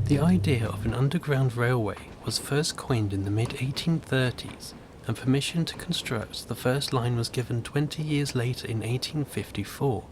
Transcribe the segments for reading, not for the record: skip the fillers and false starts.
The idea of an underground railway was first coined in the mid-1830s, and permission to construct the first line was given 20 years later in 1854.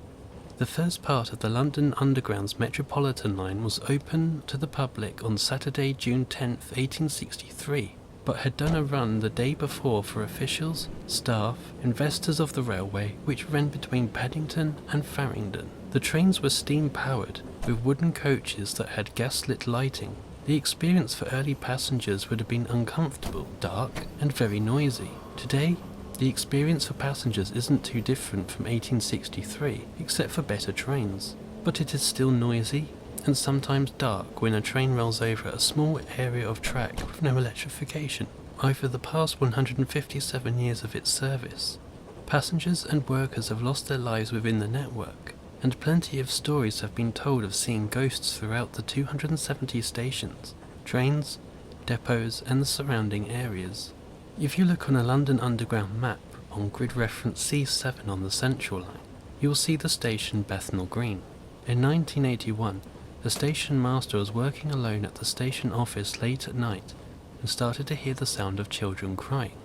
The first part of the London Underground's Metropolitan line was open to the public on Saturday, June 10, 1863, but had done a run the day before for officials, staff, investors of the railway, which ran between Paddington and Farringdon. The trains were steam-powered, with wooden coaches that had gas-lit lighting. The experience for early passengers would have been uncomfortable, dark, and very noisy. Today, the experience for passengers isn't too different from 1863, except for better trains. But it is still noisy, and sometimes dark when a train rolls over a small area of track with no electrification. Over the past 157 years of its service, passengers and workers have lost their lives within the network, and plenty of stories have been told of seeing ghosts throughout the 270 stations, trains, depots, and the surrounding areas. If you look on a London Underground map on grid reference C7 on the Central Line, you will see the station Bethnal Green. In 1981, the station master was working alone at the station office late at night and started to hear the sound of children crying.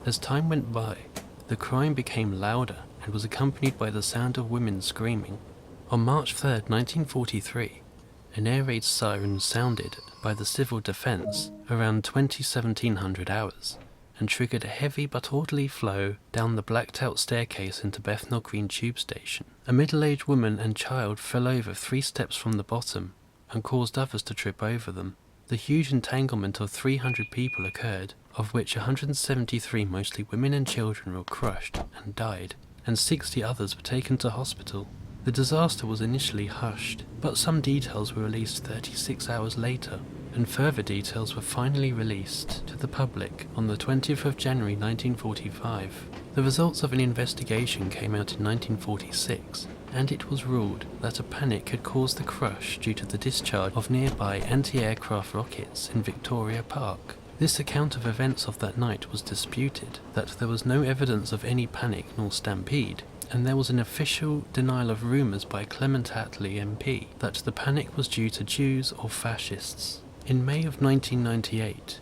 As time went by, the crying became louder and was accompanied by the sound of women screaming. On March 3, 1943, an air raid siren sounded by the Civil Defence around 1700 hours and triggered a heavy but orderly flow down the blacked-out staircase into Bethnal Green tube station. A middle-aged woman and child fell over 3 steps from the bottom and caused others to trip over them. The huge entanglement of 300 people occurred, of which 173, mostly women and children, were crushed and died, and 60 others were taken to hospital. The disaster was initially hushed, but some details were released 36 hours later, and further details were finally released to the public on the 20th of January 1945. The results of an investigation came out in 1946, and it was ruled that a panic had caused the crush due to the discharge of nearby anti-aircraft rockets in Victoria Park. This account of events of that night was disputed, that there was no evidence of any panic nor stampede, and there was an official denial of rumours by Clement Attlee MP that the panic was due to Jews or fascists. In May of 1998,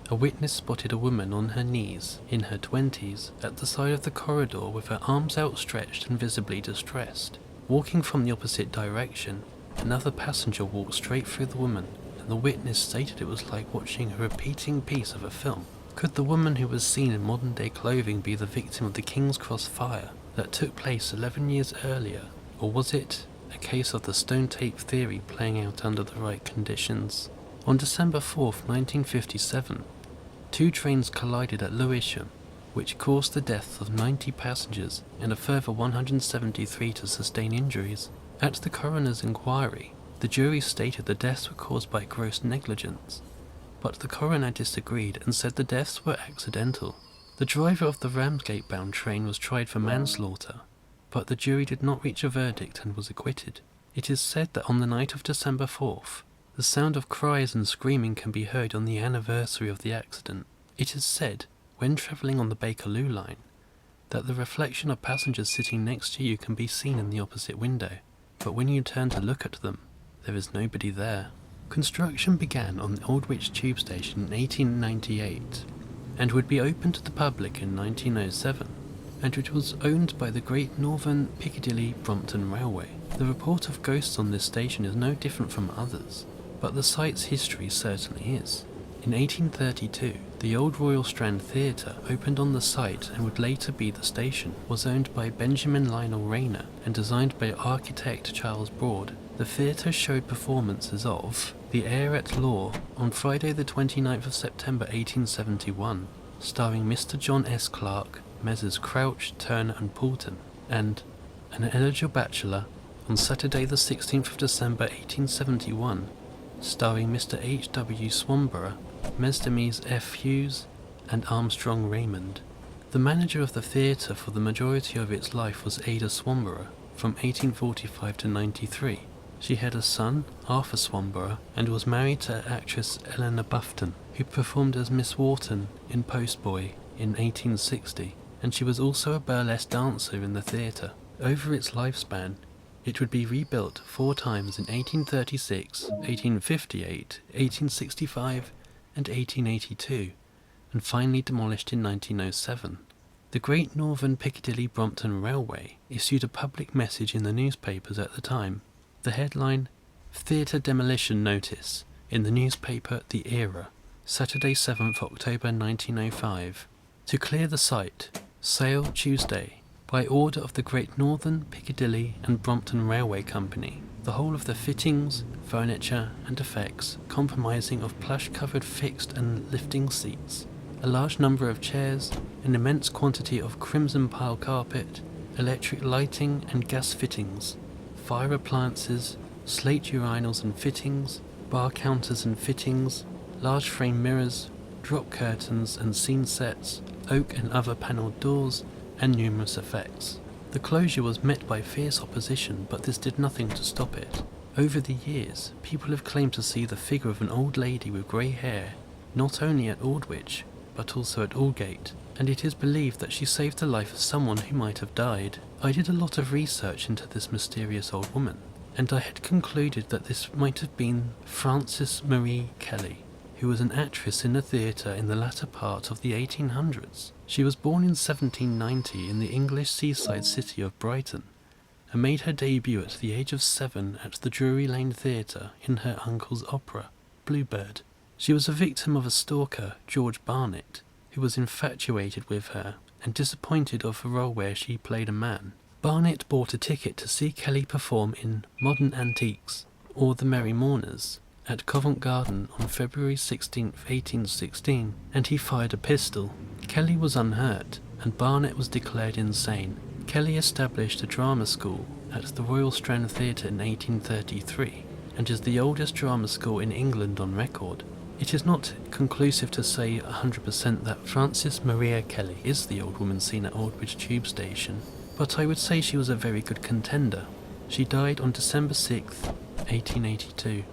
a witness spotted a woman on her knees, in her 20s, at the side of the corridor with her arms outstretched and visibly distressed. Walking from the opposite direction, another passenger walked straight through the woman, and the witness stated it was like watching a repeating piece of a film. Could the woman who was seen in modern-day clothing be the victim of the King's Cross fire that took place 11 years earlier, or was it a case of the stone tape theory playing out under the right conditions? On December 4, 1957, 2 trains collided at Lewisham, which caused the deaths of 90 passengers and a further 173 to sustain injuries. At the coroner's inquiry, the jury stated the deaths were caused by gross negligence, but the coroner disagreed and said the deaths were accidental. The driver of the Ramsgate-bound train was tried for manslaughter, but the jury did not reach a verdict and was acquitted. It is said that on the night of December 4th, the sound of cries and screaming can be heard on the anniversary of the accident. It is said, when travelling on the Bakerloo Line, that the reflection of passengers sitting next to you can be seen in the opposite window, but when you turn to look at them, there is nobody there. Construction began on the Aldwych tube station in 1898, and would be open to the public in 1907, and it was owned by the Great Northern Piccadilly Brompton Railway. The report of ghosts on this station is no different from others, but the site's history certainly is. In 1832, the old Royal Strand Theatre opened on the site and would later be the station, was owned by Benjamin Lionel Rayner and designed by architect Charles Broad. The theatre showed performances of The Heir at Law on Friday the 29th of September 1871, starring Mr. John S. Clark, Messrs. Crouch, Turner and Poulton, and An Eligible Bachelor on Saturday the 16th of December 1871, starring Mr. H. W. Swanborough, Mesdemes F. Hughes, and Armstrong Raymond. The manager of the theatre for the majority of its life was Ada Swanborough, from 1845 to 93. She had a son, Arthur Swanborough, and was married to actress Eleanor Bufton, who performed as Miss Wharton in Postboy in 1860, and she was also a burlesque dancer in the theatre. Over its lifespan, It would be rebuilt 4 times in 1836, 1858, 1865 and 1882, and finally demolished in 1907. The Great Northern Piccadilly Brompton Railway issued a public message in the newspapers at the time. The headline, "Theatre Demolition Notice," in the newspaper The Era, Saturday 7th October 1905. To clear the site, sale Tuesday, by order of the Great Northern, Piccadilly and Brompton Railway Company, the whole of the fittings, furniture and effects comprising of plush-covered fixed and lifting seats, a large number of chairs, an immense quantity of crimson pile carpet, electric lighting and gas fittings, fire appliances, slate urinals and fittings, bar counters and fittings, large frame mirrors, drop curtains and scene sets, oak and other panelled doors, and numerous effects. The closure was met by fierce opposition, but this did nothing to stop it. Over the years, people have claimed to see the figure of an old lady with grey hair, not only at Aldwych, but also at Aldgate, and it is believed that she saved the life of someone who might have died. I did a lot of research into this mysterious old woman, and I had concluded that this might have been Frances Marie Kelly, who was an actress in the theatre in the latter part of the 1800s. She was born in 1790 in the English seaside city of Brighton, and made her debut at the age of 7 at the Drury Lane Theatre in her uncle's opera, Bluebird. She was a victim of a stalker, George Barnett, who was infatuated with her and disappointed of a role where she played a man. Barnett bought a ticket to see Kelly perform in Modern Antiques, or The Merry Mourners, at Covent Garden on February 16, 1816, and he fired a pistol. Kelly was unhurt, and Barnett was declared insane. Kelly established a drama school at the Royal Strand Theatre in 1833, and is the oldest drama school in England on record. It is not conclusive to say 100% that Frances Maria Kelly is the old woman seen at Aldwych Tube Station, but I would say she was a very good contender. She died on December 6, 1882.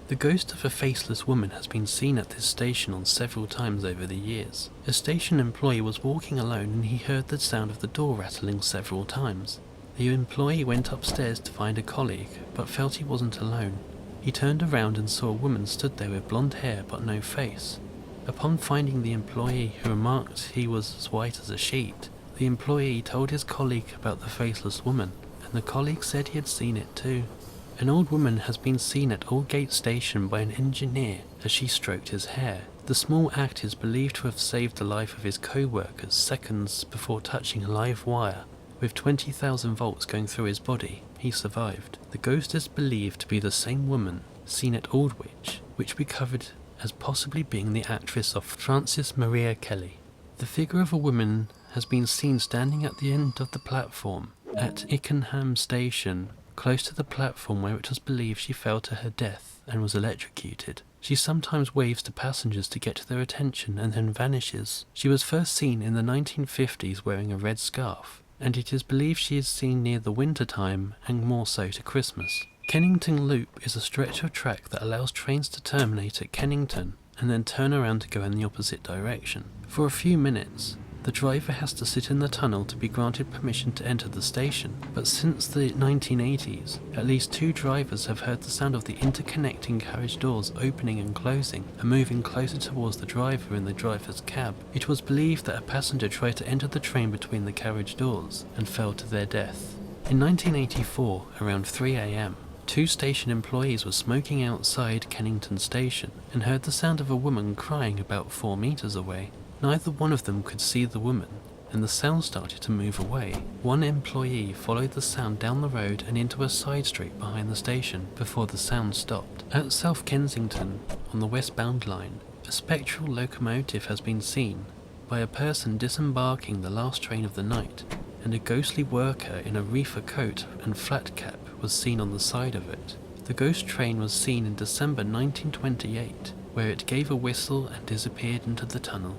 The ghost of a faceless woman has been seen at this station on several times over the years. A station employee was walking alone and he heard the sound of the door rattling several times. The employee went upstairs to find a colleague, but felt he wasn't alone. He turned around and saw a woman stood there with blonde hair but no face. Upon finding the employee, who remarked he was as white as a sheet, the employee told his colleague about the faceless woman, and the colleague said he had seen it too. An old woman has been seen at Aldgate Station by an engineer as she stroked his hair. The small act is believed to have saved the life of his co-workers seconds before touching a live wire. With 20,000 volts going through his body, he survived. The ghost is believed to be the same woman seen at Aldwych, which we covered as possibly being the actress of Frances Maria Kelly. The figure of a woman has been seen standing at the end of the platform at Ickenham Station, close to the platform where it was believed she fell to her death and was electrocuted. She sometimes waves to passengers to get their attention and then vanishes. She was first seen in the 1950s wearing a red scarf, and it is believed she is seen near the winter time and more so to Christmas. Kennington Loop is a stretch of track that allows trains to terminate at Kennington and then turn around to go in the opposite direction. For a few minutes, the driver has to sit in the tunnel to be granted permission to enter the station, but since the 1980s, at least 2 drivers have heard the sound of the interconnecting carriage doors opening and closing and moving closer towards the driver in the driver's cab. It was believed that a passenger tried to enter the train between the carriage doors and fell to their death. In 1984, around 3 a.m, 2 station employees were smoking outside Kennington Station and heard the sound of a woman crying about 4 meters away. Neither one of them could see the woman, and the sound started to move away. One employee followed the sound down the road and into a side street behind the station before the sound stopped. At South Kensington, on the westbound line, a spectral locomotive has been seen by a person disembarking the last train of the night, and a ghostly worker in a reefer coat and flat cap was seen on the side of it. The ghost train was seen in December 1928, where it gave a whistle and disappeared into the tunnel.